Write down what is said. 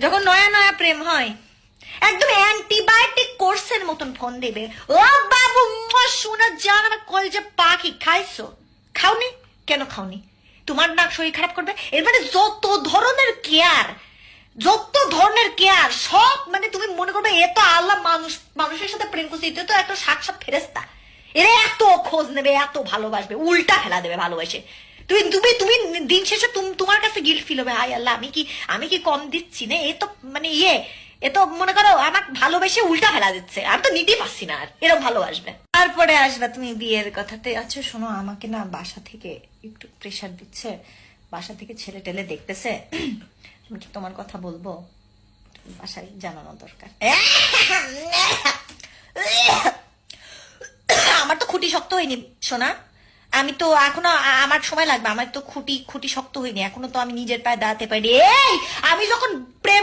যখন নয়া নয়া প্রেম হয় একদম অ্যান্টিবায়োটিক কোর্সের মতন ফোন দেবে, ও বাবু শোনা যান আমার কলজা পাখি, খাইছো? খাওনি? কেন খাওনি? তোমার না শরীর খারাপ করবে? এর মানে যত ধরনের কেয়ার সব মানে তুমি মনে করবে এ তো আল্লাহ মানুষের সাথে প্রেম করছে, এটা তো একটা সাক্ষাৎ ফেরেস্তা। এরা এত খোঁজ নেবে, এত ভালোবাসবে, উল্টা ফেলা দেবে ভালোবাসে। তুমি তুমি তুমি দিন শেষে তোমার কাছে গিল্ট ফিল হবে, হাই আল্লাহ আমি কি কম দিচ্ছি না, এ তো মানে এ তো মনে করো আমার ভালোবেসে উল্টা ফেলা দিচ্ছে, আমি তো নিতেই পারছি না আর, এরকম ভালোবাসবে। তারপরে আসবে তুমি বিয়ের কথাতে। আচ্ছা শোনো, আমাকে না বাসা থেকে একটু প্রেশার দিচ্ছে, বাসা থেকে ছেলে টেলে দেখতেছে, আমি কি তোমার কথা বলবো? বাসায় জানানো দরকার। আমার তো খুঁটি শক্ত হয়নি সোনা, আমি তো এখনো, আমার সময় লাগবে, আমার তো খুঁটি শক্ত হয়নি এখনো, তো আমি নিজের পায়ে দাঁড়াতে পারি। এই আমি যখন প্রেম